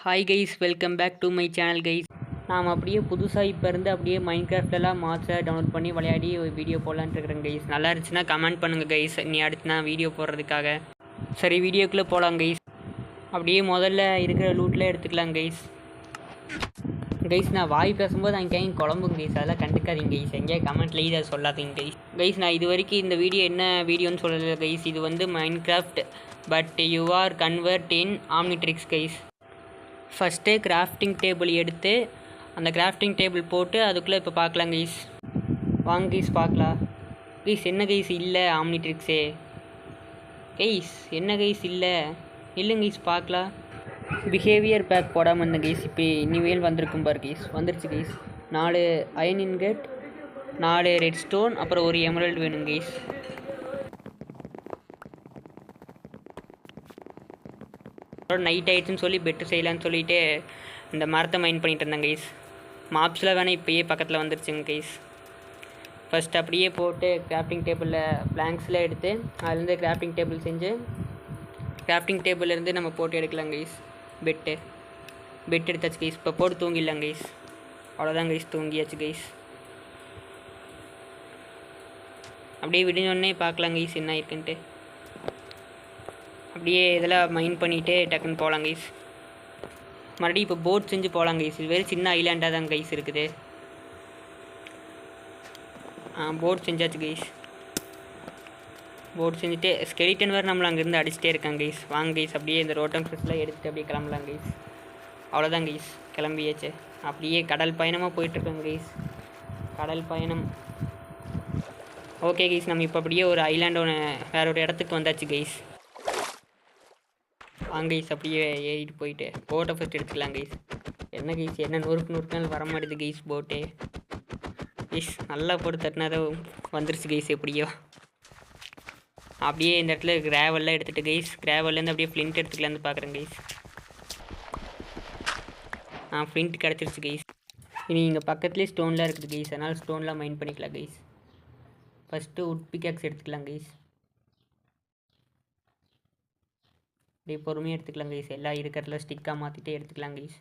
Hi guys, welcome back to my channel guys. நாம் அப்படியே புதுசாக இப்போ இருந்து அப்படியே மைன்கிராஃப்டெல்லாம் மாற்ற டவுன்லோட் பண்ணி விளையாடி ஒரு வீடியோ போடலான்ட்டு இருக்கிறேன் கைஸ். நல்லா இருந்துச்சுன்னா கமெண்ட் பண்ணுங்கள் கைஸ், நீ அடுத்து நான் வீடியோ போடுறதுக்காக. சரி, வீடியோக்குள்ளே போகலாம் கைஸ். அப்படியே முதல்ல இருக்கிற லூட்டில் எடுத்துக்கலாம் கைஸ். கைஸ், நான் வாய் பேசும்போது அங்கே குழம்புங்க கைஸ், அதெல்லாம் கண்டுக்காதீங்க கைஸ். எங்கேயா கமெண்ட்லேயே இதை சொல்லாதீங்க கைஸ். கைஸ், நான் இது வரைக்கும் இந்த வீடியோ என்ன வீடியோன்னு சொல்லலை கைஸ். இது வந்து Minecraft but you are convert in Omnitrix guys. First grafting table எடுத்து அந்த கிராஃப்டிங் டேபிள் போட்டு அதுக்குள்ளே இப்போ பார்க்கலாம் கைஸ். வாங்க கைஸ் பார்க்கலாம். கைஸ் என்ன கைஸ் இல்லை ஆம்னிட்ரிக்ஸே கைஸ், என்ன கைஸ் இல்லை இல்லைங்க கைஸ் பார்க்கலாம். பிஹேவியர் பேக் போடாமல் இருந்த கைஸ், இப்போ இனிமேல் வந்திருக்கும் பார் கைஸ். வந்துருச்சு கைஸ். 4 அயன் இன்கட், 4 ரெட் ஸ்டோன், அப்புறம் ஒரு எமரல்டு வேணும் கைஸ். அப்புறம் நைட் ஆகிடுச்சுன்னு சொல்லி பெட்டு செய்யலான்னு சொல்லிவிட்டு இந்த மரத்தை மைண்ட் பண்ணிட்டு இருந்தேன் கைஸ். மாப்ஸ்லாம் வேணால் இப்போயே பக்கத்தில் வந்துருச்சுங்க கைஸ். ஃபஸ்ட் அப்படியே போட்டு கிராஃப்டிங் டேபிளில் பிளாங்க்ஸில் எடுத்து அதுலேருந்து கிராஃப்டிங் டேபிள் செஞ்சு கிராஃப்டிங் டேபிள்லேருந்து நம்ம போட்டு எடுக்கலாம் கைஸ். பெட்டு எடுத்தாச்சு கைஸ். இப்போ போட்டு தூங்கிடலாம் கைஸ். அவ்வளோதான் கைஸ், தூங்கியாச்சு கைஸ். அப்படியே விடிஞ்சோடனே பார்க்கலாம் கைஸ் என்ன இருக்குன்ட்டு. அப்படியே இதெல்லாம் மைண்ட் பண்ணிவிட்டு டக்குன்னு போகலாம் கைஸ். மறுபடியும் இப்போ போட் செஞ்சு போகலாம் கைஸ். இது வேறு சின்ன ஐலாண்டாக தான் கைஸ் இருக்குது. போட் செஞ்சாச்சு கைஸ். போட் செஞ்சுட்டு ஸ்கெலிட்டன் வேறு நம்மளை அங்கேருந்து அடிச்சுட்டே இருக்காங்க கைஸ். வாங்க கைஸ், அப்படியே இந்த ரோட்டம் ஃப்ரெஷ்லாம் எடுத்துகிட்டு அப்படியே கிளம்பலாம் கைஸ். அவ்வளோதான் கைஸ், கிளம்பியாச்சு. அப்படியே கடல் பயணமாக போயிட்டுருக்கோங்க கைஸ். கடல் பயணம். ஓகே கைஸ், நம்ம இப்போ அப்படியே ஒரு ஐலாண்ட் ஒன்று வேறு ஒரு இடத்துக்கு வந்தாச்சு கைஸ். வாங்க கைஸ், அப்படியே ஏறிட்டு போயிட்டு போட்டை ஃபஸ்ட் எடுத்துக்கலாம் கைஸ். என்ன கைஸ், என்ன நூறுக்கு வர மாட்டேது கைஸ் போட்டே. கைஸ் நல்லா போட்டு தட்டினாதான் வந்துருச்சு கைஸ். எப்படியோ அப்படியே இந்த இடத்துல கிராவெல்லாம் எடுத்துகிட்டு கைஸ், கிராவல்லேருந்து அப்படியே ஃப்ளிண்ட் எடுத்துக்கலான்னு பார்க்குறேன் கைஸ். ஃப்ளிண்ட் கிடச்சிருச்சு கைஸ். இனி இங்கே பக்கத்துலேயே ஸ்டோன்லாம் இருக்குது கைஸ், அதனால் ஸ்டோன்லாம் மைண்ட் பண்ணிக்கலாம் கைஸ். ஃபஸ்ட்டு உட் பிக்காக்ஸ் எடுத்துக்கலாம் கைஸ். அப்படியே பொறுமையாக எடுத்துக்கலாம் கைஸ். எல்லாம் இருக்கிறதுல ஸ்டிக்காக மாற்றிட்டே எடுத்துக்கலாம் கைஸ்.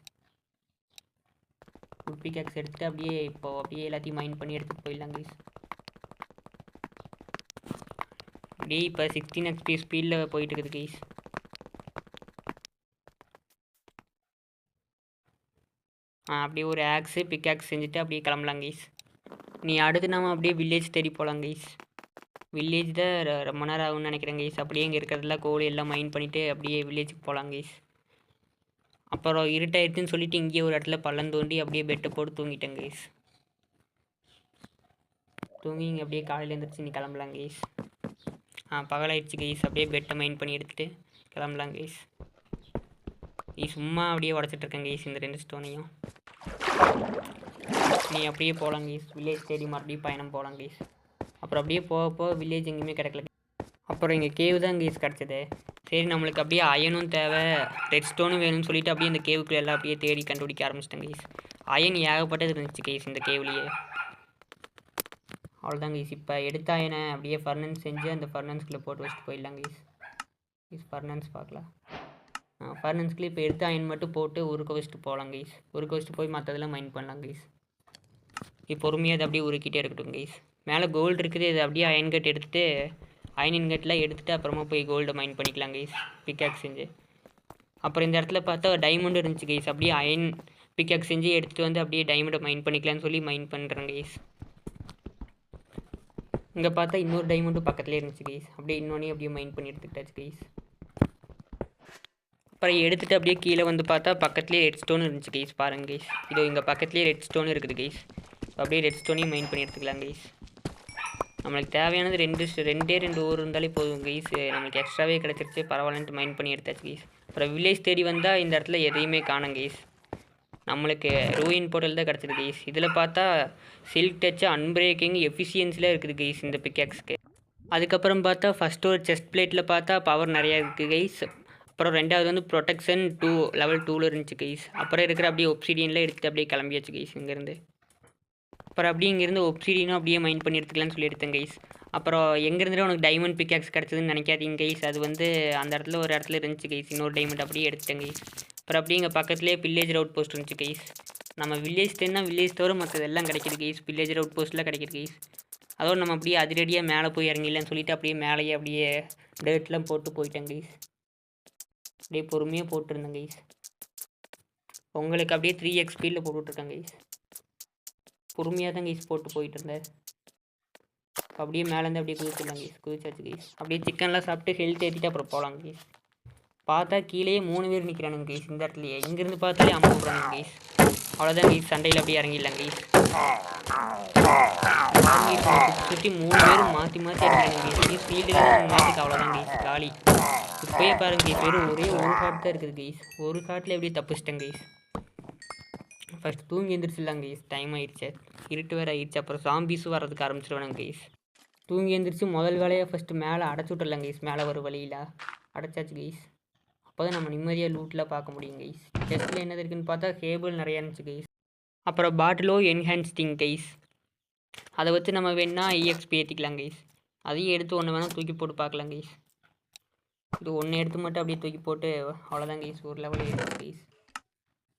உட் பிக்காக்ஸ் எடுத்துகிட்டு அப்படியே எல்லாத்தையும் மைண்ட் பண்ணி எடுத்துகிட்டு போயிடலாம் கைஸ். அப்படியே இப்போ 16 XP ஸ்பீடில் போயிட்டு இருக்குது கைஸ். அப்படியே ஒரு ஆக்ஸு பிக்காக்ஸ் செஞ்சுட்டு அப்படியே கிளம்பலாம் கைஸ். நீ அடுத்து நம்ம அப்படியே வில்லேஜ் தேடி போகலாம் கைஸ். வில்லேஜ் தான் ரொம்ப நேரம் ஆகும்னு நினைக்கிறேன் கைஸ். அப்படியே இங்கே இருக்கிறதுலாம் கோழி எல்லாம் மைண்ட் பண்ணிவிட்டு அப்படியே வில்லேஜுக்கு போகலாம் கைஸ். அப்புறம் இருட்டாயிடுச்சுன்னு சொல்லிவிட்டு இங்கேயே ஒரு இடத்துல பள்ளம் தோண்டி அப்படியே பெட்டை போட்டு தூங்கிட்டேன் கைஸ். தூங்கி இங்கே அப்படியே காலையில் எழுந்திரிச்சு நீ கிளம்பலாம் கைஸ். பகலாயிடுச்சு கைஸ். அப்படியே பெட்டை மைண்ட் பண்ணி எடுத்துகிட்டு கிளம்பலாம் கைஸ். நீ சும்மா அப்படியே உடச்சிட்ருக்கேன் கைஸ் இந்த 2 ஸ்டோனையும். நீ அப்படியே போகலாம் கைஸ். வில்லேஜ் தேடி மறுபடியும் பயணம் போகலாம் கைஸ். அப்புறம் அப்படியே போக வில்லேஜ் எங்கேயுமே கிடைக்கல. அப்புறம் இங்கே கேவ் தான் கைஸ் கிடச்சிது. சரி, நம்மளுக்கு அப்படியே அயனும் தேவை, ரெட் ஸ்டோனும் வேணும்னு சொல்லிட்டு அப்படியே இந்த கேவுக்குள்ள எல்லாம் அப்படியே தேடி கண்டுபிடிக்க ஆரம்பிச்சிட்டேன் கைஸ். அயன் ஏகப்பட்டது இருந்துச்சு கைஸ் இந்த கேவ்லேயே. அவ்வளோதான் கைஸ். இப்போ எடுத்த அயனை அப்படியே ஃபர்னன்ஸ் செஞ்சு அந்த ஃபர்னன்ஸ்குள்ளே போட்டு வச்சுட்டு போயிடலாம் கைஸ். ஃபர்னன்ஸ் பார்க்கலாம். ஃபர்னன்ஸ்குள்ளே இப்போ எடுத்த அயன் மட்டும் போட்டு உருக்க வச்சுட்டு போகலாம் கைஸ். உருக்க வச்சுட்டு போய் மற்றதெல்லாம் மைண்ட் பண்ணலாம் கைஸ். இப்போ பொறுமையாக அதை அப்படியே உருக்கிட்டே இருக்கட்டும் கைஸ். மேலே கோல்டு இருக்குது, இது அப்படியே அயன் கட் எடுத்துகிட்டு அயன் இன்கட்லாம் எடுத்துகிட்டு அப்புறமா போய் கோல்டை மைண்ட் பண்ணிக்கலாம் கைஸ் பிக்காக்ஸ் செஞ்சு. அப்புறம் இந்த இடத்துல பார்த்தா டைமண்டும் இருந்துச்சு கைஸ். அப்படியே அயன் பிக்காக்ஸ் செஞ்சு எடுத்துகிட்டு வந்து அப்படியே டைமண்டை மைண்ட் பண்ணிக்கலான்னு சொல்லி மைண்ட் பண்ணுறேன் கைஸ். இங்கே பார்த்தா இன்னொரு டைமண்டும் பக்கத்துலேயே இருந்துச்சு கைஸ். அப்படியே இன்னொன்னே அப்படியே மைண்ட் பண்ணி எடுத்துக்கிட்டாச்சு கைஸ். அப்புறம் எடுத்துகிட்டு அப்படியே கீழே வந்து பார்த்தா பக்கத்துலேயே ரெட் ஸ்டோன் இருந்துச்சு கைஸ். பாருங்கள் கைஸ், இதோ இங்கே பக்கத்துலேயே ரெட் ஸ்டோன் இருக்குது கைஸ். அப்படியே ரெட் ஸ்டோனையும் மைண்ட் பண்ணி எடுத்துக்கலாம் கைஸ். நம்மளுக்கு தேவையானது 2 ஊர் இருந்தாலே போதும் கைஸ். நம்மளுக்கு எக்ஸ்ட்ராவே கிடச்சிருச்சு, பரவாயில்லன்ட்டு மைண்ட் பண்ணி எடுத்தாச்சு கைஸ். அப்புறம் வில்லேஜ் தேடி வந்தால் இந்த இடத்துல எதையுமே காணும் கைஸ். நம்மளுக்கு ரூயின் போர்ட்டல் தான் கிடச்சிது கைஸ். இதில் பார்த்தா சில்க் டச்சு, அன்பிரேக்கிங், எஃபிஷியன்ஸில் இருக்குது கைஸ் இந்த பிக்காக்ஸ்க்கு. அதுக்கப்புறம் பார்த்தா ஃபஸ்ட்டு ஒரு செஸ்ட் பிளேட்டில் பார்த்தா பவர் நிறையா இருக்குது கைஸ். அப்புறம் ரெண்டாவது வந்து ப்ரொடெக்ஷன் 2 லெவல் 2ல் இருந்துச்சு கைஸ். அப்புறம் இருக்கிற அப்படியே ஒப்சிடியனில் எடுத்துகிட்டு அப்படியே கிளம்பியாச்சு கைஸ் இங்கேருந்து. அப்புறம் அப்படியே இங்கேருந்து ஒப்சிடியனும் அப்படியே மைண்ட் பண்ணி எடுத்துக்கலான்னு சொல்லி எடுத்தேன் கைஸ். அப்புறம் எங்கேருந்து உனக்கு டைமண்ட் பிக்காக்ஸ் கிடச்சதுன்னு நினைக்காதீங்க கைஸ். அது வந்து அந்த இடத்துல ஒரு இடத்துல இருந்துச்சு கைஸ். இன்னொரு டைமண்ட் அப்படியே எடுத்துட்டேன் கைஸ். அப்புறம் அப்படியே இங்கே பக்கத்துலேயே வில்லேஜ் அவுட் போஸ்ட் இருந்துச்சு கைஸ். நம்ம வில்லேஜ் தேன்னா வில்லேஜ் தவிர மற்றது எல்லாம் கிடைக்கிது கைஸ். வில்லேஜ் அவுட் போஸ்ட்டில் கிடைக்கிது கைஸ். அதோடு நம்ம அப்படியே அதிரடியாக மேலே போய் இறங்கிடலான்னு சொல்லிட்டு அப்படியே மேலேயே அப்படியே டேட்லாம் போட்டு போயிட்டேன் கைஸ். அப்படியே பொறுமையாக போட்டுருந்தேன் கைஸ். உங்களுக்கு அப்படியே 3x ஸ்பீடில் போட்டுட்ருக்கேன் கைஸ். பொறுமையாக தான் கைஸ் போட்டு போயிட்டு இருந்தேன். அப்படியே மேலேருந்து அப்படியே குதிச்சிடலாம் கைஸ். குதிச்சாச்சு கைஸ். அப்படியே சிக்கன்லாம் சாப்பிட்டு ஹெல்த் ஏற்றிட்டு அப்புறம் போகலாம் கைஸ். பார்த்தா கீழே 3 பேர் நிற்கிறானுங்க கைஸ் இந்த இடத்துலையே. இங்கேருந்து பார்த்தாலே அம்மா விட்றானுங்க கைஸ். அவ்வளோதான் கைஸ், சண்டையில் அப்படியே இறங்கிடலாம் கைஸ். சுற்றி 3 பேரும் மாற்றி மாற்றி இறங்கிடுங்க கைஸ். ஃபீல்டில் மேட்சுக்கு அவ்வளோதான் கைஸ், காலி. இப்போயே பாருங்க கைஸ், வெறும் ஒரே ஒரு காட்டு தான் இருக்குது கைஸ். ஒரு காட்டில் எப்படியே தப்பிச்சிட்டேன் கைஸ். ஃபஸ்ட்டு தூங்கி எழுந்திரிச்சிடலாம் கைஸ், டைம் ஆயிடுச்சு, இருட்டு வேறு ஆயிடுச்சு. அப்புறம் சாம்பீஸும் வர்றதுக்கு ஆரம்பிச்சிடுவானுங்க கைஸ். தூங்கி எழுந்திரிச்சு முதல் வேலையாக ஃபஸ்ட்டு மேலே அடைச்சி விட்டுடலாம் கைஸ். மேலே ஒரு வழியில் அடைச்சாச்சு கைஸ். அப்போ தான் நம்ம நிம்மதியாக லூட்டில் பார்க்க முடியும் கைஸ். செஸ்ட்டில் என்னது இருக்குதுன்னு பார்த்தா கேபிள் நிறையா இருந்துச்சு கைஸ். அப்புறம் பாட்டிலோ என்ஹான்ஸ்டிங் கைஸ், அதை வச்சு நம்ம வேணால் EXP ஏற்றிக்கலாம் கைஸ். அதையும் எடுத்து ஒன்று வேணால் தூக்கி போட்டு பார்க்கலாம் கைஸ். இது ஒன்று எடுத்து மட்டும் அப்படியே தூக்கி போட்டு அவ்வளோதான் கைஸ், ஒரு லெவலில் எடுத்து கைஸ்.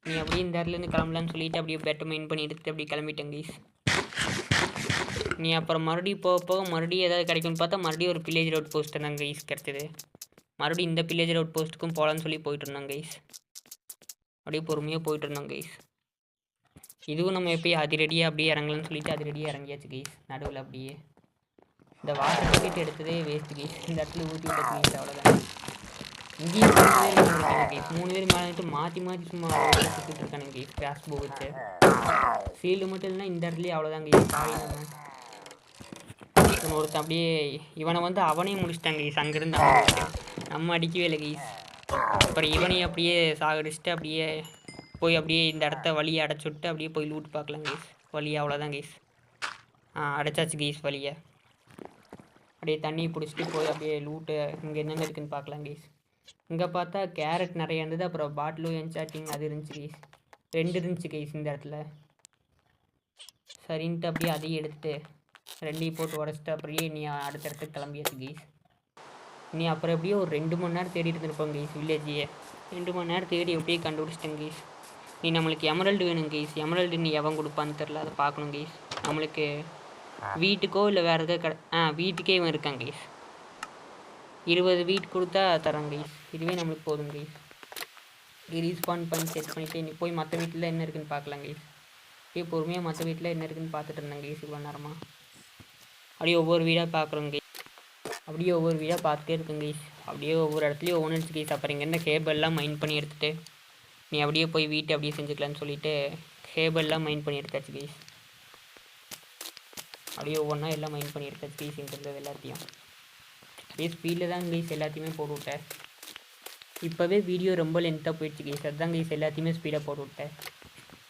நீ அப்படியே இந்த இடத்துலேருந்து கிளம்பலான்னு சொல்லிவிட்டு அப்படியே பெட்டை மெயின் பண்ணி எடுத்து அப்படியே கிளம்பிட்டேன் கைஸ். நீ அப்புறம் மறுபடியும் போக போக மறுபடியும் ஏதாவது கிடைக்கும்னு பார்த்தா மறுபடியும் ஒரு வில்லேஜ் அவுட் போஸ்ட்டு தான் கைஸ் கிடச்சிது. மறுபடியும் இந்த வில்லேஜ் அவுட் போஸ்ட்டுக்கும் போகலான்னு சொல்லி போயிட்டு இருந்தோம் கைஸ். அப்படியே பொறுமையாக போயிட்டு இருந்தோம் கைஸ். இதுவும் நம்ம எப்பயும் அதிரடியாக அப்படியே இறங்கலான்னு சொல்லிட்டு அதிரடியாக இறங்கியாச்சு கைஸ். நடுவில் அப்படியே இந்த வாட்டர் பக்கெட் எடுத்ததே வேஸ்ட்டு கைஸ். இந்த இடத்துல ஊற்றி விட்ட கைஸ், அவ்வளோதான். இங்கேயும் 3 பேர் கைஸ். 3 பேர் மேலே வந்துட்டு மாற்றி மாற்றி சும்மா சுற்றிட்டு இருக்கானுங்க கைஸ். கிராஸ் போ வச்சு ஃபீல்டு மட்டும் இல்லைன்னா இந்த இடத்துலையே அவ்வளோதான் கைஸ். காலி நம்ம ஒருத்தன் அப்படியே இவனை வந்து அவனையும் முடிச்சிட்டாங்க கைஸ். அங்கேருந்து நம்ம அடிக்கவே இல்லை கைஸ். அப்புறம் இவனையும் அப்படியே சாகடிச்சிட்டு அப்படியே போய் அப்படியே இந்த இடத்த வழியை அடைச்சி விட்டு அப்படியே போய் லூட் பார்க்கலாம் கைஸ். வழியை அவ்வளோதான் கைஸ். அடைச்சாச்சு கைஸ் வழியை. அப்படியே தண்ணி பிடிச்சிட்டு போய் அப்படியே லூட்டு இங்கே என்னென்ன இருக்குதுன்னு பார்க்கலாம் கைஸ். இங்கே பார்த்தா கேரட் நிறைய இருந்தது. அப்புறம் பாட்டிலும் என்சாட்டிங் அது இருந்துச்சு கைஸ். 2 இருந்துச்சு கைஸ் இந்த இடத்துல. சரின்ட்டு அப்படியே அதையும் எடுத்துட்டு 2ஐயும் போட்டு உடச்சிட்டு அப்படியே நீ அடுத்த இடத்துக்கு கிளம்பியாச்சு கைஸ். நீ அப்புறம் எப்படியோ ஒரு 2 மணி நேரம் தேடிட்டு இருந்திருப்போம் கைஸ். வில்லேஜையே 2 மணி நேரம் தேடி எப்படியே கண்டுபிடிச்சிட்டேன் கைஸ். நீ நம்மளுக்கு எமரல்டு வேணும் கைஸ். எமரல்டு நீ எவன் கொடுப்பான்னு தெரில, அதை பார்க்கணும் கைஸ். நம்மளுக்கு வீட்டுக்கோ இல்லை வேறு எதாவது வீட்டுக்கே இவன் இருக்கான் கைஸ். 20 வீட் கொடுத்தா தரான் கைஸ். இதுவே நம்மளுக்கு போதும் கைஸ். ரீஸ்பான் பண்ணி செட் பண்ணிவிட்டு நீ போய் மற்ற வீட்டில் என்ன இருக்குதுன்னு பார்க்கலாம் கைஸ். அப்படியே பொறுமையாக மற்ற வீட்டில் என்ன இருக்குதுன்னு பார்த்துட்டு இருந்தேன் கைஸ் இவ்வளோ நேரமாக. அப்படியே ஒவ்வொரு வீடாக பார்க்குறோம் கைஸ். அப்படியே ஒவ்வொரு வீடாக பார்த்துட்டே இருக்குங்க கைஸ். அப்படியே ஒவ்வொரு இடத்துலையும் ஒவ்வொன்று இருந்துச்சு கைஸ். அப்புறம் இங்கேருந்து கேபிள்லாம் மைண்ட் பண்ணி எடுத்துகிட்டு நீ அப்படியே போய் வீட்டை அப்படியே செஞ்சுக்கலான்னு சொல்லிவிட்டு கேபிள்லாம் மைண்ட் பண்ணி எடுத்தாச்சு கைஸ். அப்படியே ஒவ்வொன்றா எல்லாம் மைண்ட் பண்ணி எடுத்தாச்சு கைஸ். இங்கே இருந்தது எல்லாத்தையும் அப்படியே ஸ்பீடில் தான் கைஸ் எல்லாத்தையுமே போட்டு விட்டேன். இப்போவே வீடியோ ரொம்ப லென்த்தாக போயிடுச்சு கைஸ். அதுதான் கைஸ் எல்லாத்தையுமே ஸ்பீடாக போட்டு விட்டேன்.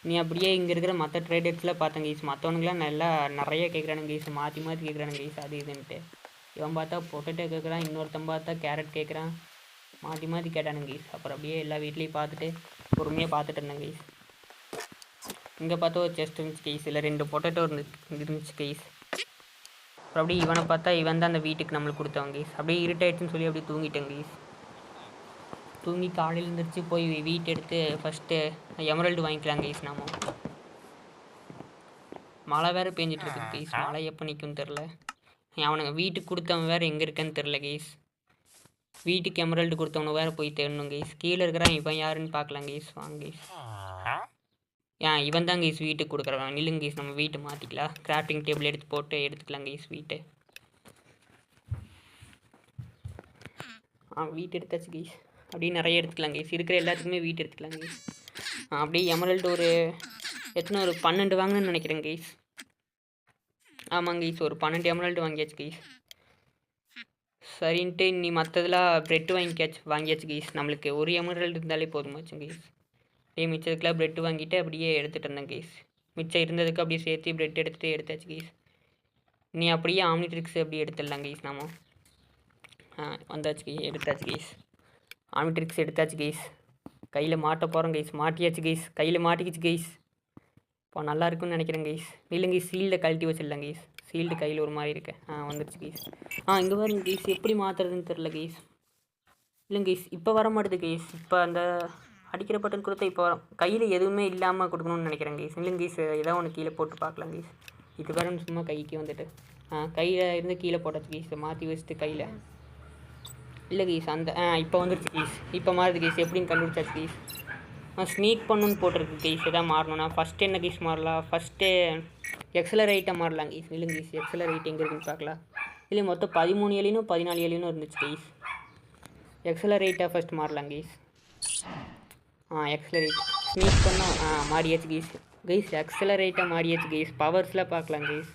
நீ அப்படியே இங்கே இருக்கிற மற்ற ட்ரேடர்ஸ்லாம் பார்த்தேன் கைஸ். மற்றவனுங்களாம் நல்லா நிறைய கேட்குறானுங்க கைஸ். மாற்றி மாற்றி கேட்குறானுங்க கைஸ். அது இதுன்ட்டு இவன் பார்த்தா பொட்டேட்டோ கேட்குறான், இன்னொருத்தன் பார்த்தா கேரட் கேட்குறான். மாற்றி மாற்றி கேட்டானுங்க கைஸ். அப்புறம் அப்படியே எல்லா வீட்லேயும் பார்த்துட்டு பொறுமையாக பார்த்துட்டு இருந்தேன் கைஸ். இங்கே பார்த்தா ஒரு செஸ்ட் இருந்துச்சு கைஸ். இல்லை 2 பொட்டேட்டோ இருந்துச்சு கைஸ். அப்புறம் அப்படியே இவனை பார்த்தா இவன் தான் அந்த வீட்டுக்கு நம்மளுக்கு கொடுத்தவங்க கைஸ். அப்படியே இருட்டாயிடுச்சுன்னு சொல்லி அப்படியே தூங்கிட்டேன் கைஸ். தூங்கி காலையில் எழுந்திரிச்சு போய் வீட்டு எடுத்து ஃபஸ்ட்டு எமரல்டு வாங்கிக்கலாம் கைஸ். நாம மழை வேறு பேஞ்சிட்டு இருக்குது கைஸ். மழை எப்போ நிற்கும்னு தெரில. அவனுங்க வீட்டுக்கு கொடுத்தவன் வேறு எங்கே இருக்கேன்னு தெரில கைஸ். வீட்டுக்கு எமரல்டு கொடுத்தவனு வேறு போய் தேடணும் கைஸ். கீழே இருக்கிறான் இவன் யாருன்னு பார்க்கலாம் கைஸ். வாங்க கைஸ். இவன் தான் கைஸ் வீட்டுக்கு கொடுக்குறவன். நில்லுங்க கைஸ், நம்ம வீட்டை மாற்றிக்கலாம். கிராஃப்டிங் டேபிள் எடுத்து போட்டு எடுத்துக்கலாம் கைஸ் வீட்டை. வீட்டு எடுத்தாச்சு கைஸ். அப்படியே நிறைய எடுத்துக்கலாம் கைஸ். இருக்கிற எல்லாத்துக்குமே வீட்டு எடுத்துக்கலாம் கைஸ். அப்படியே எமரல்டு ஒரு எத்தனை ஒரு 12 வாங்கணும்னு நினைக்கிறேன் கைஸ். ஆமாங்க கைஸ், ஒரு 12 எமரல்டு வாங்கியாச்சு கைஸ். சரின்ட்டு நீ மற்றதெல்லாம் ப்ரெட்டு வாங்கியாச்சு கைஸ். நம்மளுக்கு ஒரு எமரல்டு இருந்தாலே போதுமாச்சும் கைஸ். அப்படியே மிச்சதுக்கெலாம் ப்ரெட்டு வாங்கிட்டு அப்படியே எடுத்துகிட்டு இருந்தேன் கைஸ். மிச்சம் இருந்ததுக்கு அப்படியே சேர்த்து ப்ரெட் எடுத்தாச்சு கைஸ். நீ அப்படியே ஆம்னிட்ரிக்ஸ் அப்படியே எடுத்துடலாம் கைஸ். நாம வந்தாச்சு கைஸ், எடுத்தாச்சு கைஸ். ஆம்னிட்ரிக்ஸ் எடுத்தாச்சு கைஸ். கையில் மாட்ட போகிறோம் கைஸ். மாட்டியாச்சு கைஸ். கையில் மாட்டிக்கிச்சு கைஸ். இப்போ நல்லா இருக்குன்னு நினைக்கிறேன் கைஸ். இல்லைங்க கைஸ், ஷீல்டை கழட்டி வச்சிடலாம் கைஸ். ஷீல்டு கையில் ஒரு மாதிரி இருக்கு. வந்துடுச்சு கைஸ். இங்கே பாருங்க கைஸ், எப்படி மாற்றுறதுன்னு தெரில கைஸ். இல்லைங்க கைஸ், இப்போ வர மாட்டேது கைஸ். இப்போ அந்த அடிக்கிற பட்டன் கொடுத்தா இப்போ கையில் எதுவுமே இல்லாமல் கொடுக்கணும்னு நினைக்கிறேன் கைஸ். இல்லைங்க கைஸ், ஏதாவது ஒன்று கீழே போட்டு பார்க்கலாம் கைஸ். இது வேறு சும்மா கைக்கு வந்துட்டு கையில் இருந்து கீழே போட்டாச்சு கைஸ். மாற்றி வச்சுட்டு கையில் இல்லை கைஸ். அந்த இப்போ வந்துடுச்சு கைஸ். இப்போ மாறுது கைஸ். எப்படின்னு கண்டுபிடிச்சாச்சு கைஸ். ஸ்னீக் பண்ணுன்னு போட்டிருக்கு கைஸ். எதாவது மாறணும்னா ஃபஸ்ட்டு என்ன கைஸ் மாறலாம்? ஃபஸ்ட்டு எக்ஸலரைட்டாக மாறலாம் கைஸ். இல்லைங்க கைஸ், எக்ஸலரைட் எங்கே இருக்குன்னு பார்க்கலாம். இல்லை மொத்தம் 13 எலினும் 14 எலினும் இருந்துச்சு கைஸ். எக்ஸலரைட்டாக ஃபஸ்ட் மாறலாம் கைஸ். எக்ஸலரேட் ஸ்னீக் பண்ணால் மாறியாச்சு கைஸ். கைஸ் எக்ஸலரேட்டாக மாறியாச்சு கைஸ். பவர்ஸ்லாம் பார்க்கலாம் கைஸ்.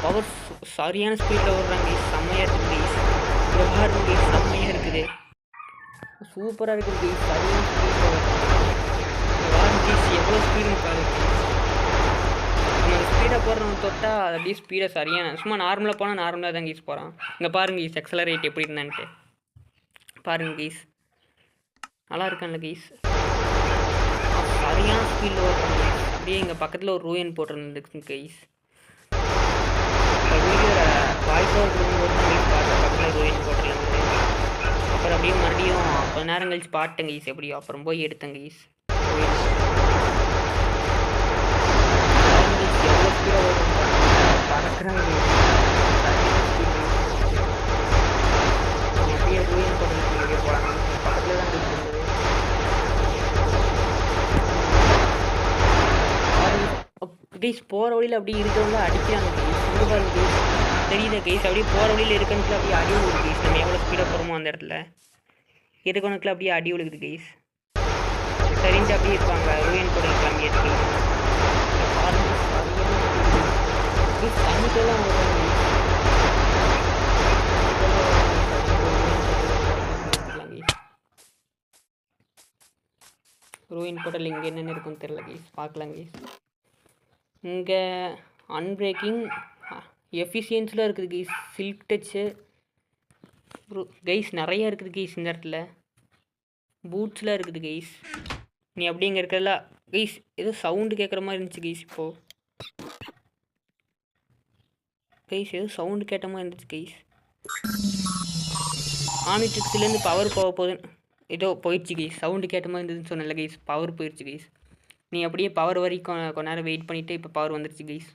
பவர்ஸ் சரியான ஸ்பீடில் ஓடுறாங்க கைஸ். செம்மையாக இருக்குது கைஸ். விவகாரம் கைஸ் செம்மையாக இருக்குது. சூப்பராக இருக்குது கைஸ். சரியான ஸ்பீடில் ஓடுறாங்க கைஸ். எவ்வளோ ஸ்பீடுன்னு பாருங்க கைஸ். நம்ம ஸ்பீடாக போடுறவங்க தொட்டால் அது அப்படியே ஸ்பீடாக சரியான சும்மா நார்மலாக போனால் நார்மலாக தான் கைஸ் போகிறான். இங்கே பாருங்க கைஸ் எக்ஸலரேட் எப்படி இருந்தான்ட்டு பாருங்க கைஸ். நல்லா இருக்கான்ல கைஸ். சரியான ஸ்பீடில் ஓடுறாங்க கைஸ். அப்படியே எங்கள் பக்கத்தில் ஒரு ரூயன் போட்டிருந்துருக்கு கைஸ். இப்போ வீடியோவில் வாய்ஸ் ஓவர் கொடுக்கும்போது தான் கைஸ் பார்த்தேன் பக்கத்தில் ரூயன் போட்டிருந்தது. அப்புறம் அப்படியே மறுபடியும் கொஞ்ச நேரம் கழிச்சு பாட்டேன் கைஸ் எப்படியோ. அப்புறம் போய் எடுத்தேன் கைஸ். எவ்வளோ ஸ்பீடாக ஓடுறாங்க பறக்கிறாங்க கைஸ். எப்படியே ரூயன் போட்டு வெளியே போகிறாங்க. பக்கத்தில் தான் கைஸ் இருந்தது. கைஸ் போகிற வழியில் அப்படியே இருக்கிறவங்க அடிக்கிறாங்க கைஸ். இங்கே பாருங்க கைஸ். தெரியுதா கைஸ்? அப்படியே போகிற வழியில் இருக்கணுக்குள்ள அப்படியே அடி விழுது கைஸ். நம்ம எவ்வளோ ஸ்பீடாக போகிறோமோ அந்த இடத்துல இருக்கணுக்குள்ள அப்படியே அடி விழுகுது கைஸ். சரிஞ்சு அப்படியே இருப்பாங்க. ரூயன் கூட இருக்காங்க கைஸ். கைஸ் தண்ணிக்கெல்லாம் வருவாங்க கைஸ். ரூயின் போட்டல் இங்கே என்னென்ன இருக்குன்னு தெரில கைஸ். பார்க்கலாம் கைஸ். இங்கே அன்பிரேக்கிங் எஃபிஷியன்ஸில் இருக்குது கைஸ். சில்க் டச்சு கைஸ் நிறையா இருக்குது கைஸ். இந்த இடத்துல பூட்ஸ்லாம் இருக்குது கைஸ். நீ அப்படிங்க இருக்கிறதுல கைஸ் ஏதோ சவுண்டு கேட்குற மாதிரி இருந்துச்சு கைஸ். இப்போது கைஸ் ஏதோ சவுண்டு கேட்ட மாதிரி இருந்துச்சு கைஸ். ஆமிட்ரிக்ஸ்லேருந்து பவர் போக போகுதுன்னு ஏதோ போயிடுச்சு கைஸ். சவுண்டு கேட்ட மாதிரி இருந்ததுன்னு சொன்னல கைஸ். பவர் போயிடுச்சு கைஸ். நீ அப்படியே பவர் வரைக்கும் கொஞ்ச நேரம் வெயிட் பண்ணிவிட்டு இப்போ பவர் வந்துடுச்சு கைஸ்.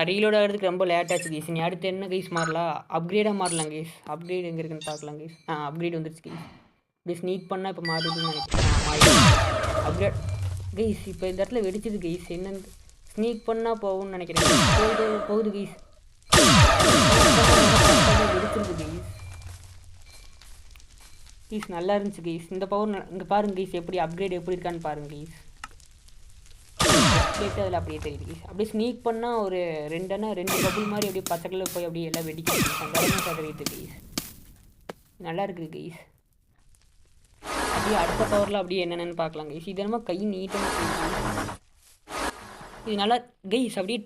ரீலோட் ஆகிறதுக்கு ரொம்ப லேட் ஆச்சு கைஸ். நீ அடுத்து என்ன கைஸ் மாறலாம்? அப்கிரேடாக மாறலாம் கைஸ். அப்கிரேட் எங்கே இருக்குன்னு பார்க்கலாம் கைஸ். அப்கிரேட் வந்துடுச்சு கைஸ். இப்படி ஸ்னீக் பண்ணால் இப்போ மாறுதுன்னு நினைக்கிறேன். Upgrade guys. இப்போ இந்த இடத்துல வெடிச்சது கைஸ். என்னென்னு ஸ்னீக் பண்ணால் போகும்னு நினைக்கிறேன். போகுது கைஸ். வெடிச்சிருக்கு கைஸ். கைஸ் நல்லா இருந்துச்சு கைஸ். இந்த பவர் இங்கே பாருங்க கைஸ். எப்படி அப்கிரேட் எப்படி இருக்கான்னு பாருங்க கைஸ். அப்டேட் அதில் அப்படியே தெரியுது கைஸ். அப்படியே ஸ்னீக் பண்ணால் ஒரு ரெண்டு பபுள் மாதிரி அப்படியே பச்சை கலர் போய் அப்படியே எல்லாம் வெடிக்கிறது அந்த இடமே தெரியுது கைஸ். நல்லா இருக்குது கைஸ். அப்படியே அடுத்த பவரில் அப்படியே என்னென்னு பார்க்கலாம் கைஸ். இது என்னமோ கை நீட்டாக இது நல்லா கைஸ். அப்படியே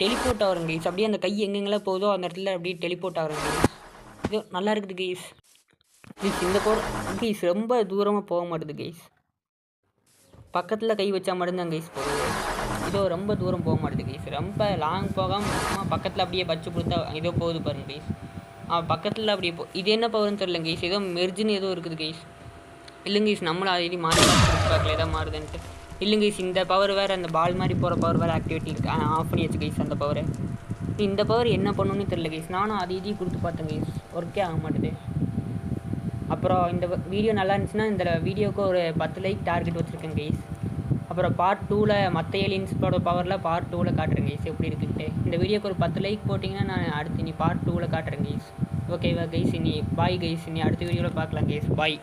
டெலிபோர்ட் ஆகிறோம் கைஸ். அப்படியே அந்த கை எங்கெங்கெல்லாம் போதோ அந்த இடத்துல அப்படியே டெலிபோர்ட் ஆகிறோம் கைஸ். இது நல்லா இருக்குது கைஸ். கைஸ் இந்த பவர் கைஸ் ரொம்ப தூரமாக போக மாட்டுது கைஸ். பக்கத்தில் கை வச்சா மட்டும்தான் கைஸ் போகுது. இதோ ரொம்ப தூரம் போக மாட்டுது கைஸ். ரொம்ப லாங் போகாமல் பக்கத்தில் அப்படியே வச்சு கொடுத்தா இதோ போகுது பாருங்க கைஸ். பக்கத்தில் அப்படியே இது என்ன பவர்னு தெரியல கைஸ். ஏதோ மெர்ஜுன்னு ஏதோ இருக்குது கைஸ். இல்லைங்க கைஸ் நம்மளும் அதை மாறி பார்க்கல எதாவது மாறுதுன்ட்டு. இல்லைங்க கைஸ் இந்த பவர் வேறு அந்த பால் மாதிரி போகிற பவர் வேறு ஆக்டிவிட்டி இருக்குது. ஆஃப் பண்ணி வச்சு கைஸ் அந்த பவரை. இந்த பவர் என்ன பண்ணணும்னு தெரியல கைஸ். நானும் அதை இதையும் கொடுத்து பார்த்தேன் கைஸ். ஒர்க்கே ஆக மாட்டுது. அப்புறம் இந்த வீடியோ நல்லா இருந்துச்சுன்னா இந்த வீடியோவுக்கு ஒரு 10 லைக் டார்கெட் வச்சுருக்கேன் கைஸ். அப்புறம் பார்ட் 2ல் மற்ற ஏலியன்ஸோட பவரில் பார்ட் 2ல் காட்டுறேன் கைஸ் எப்படி இருக்குன்ட்டு. இந்த வீடியோக்கு ஒரு 10 லைக் போட்டிங்கன்னா நான் அடுத்து இனி பார்ட் 2ல் காட்டுறேன் கைஸ். ஓகேவா கைஸ்? இனி பாய் கைஸ். இனி அடுத்த வீடியோவில் பார்க்கலாம் கைஸ். பாய்.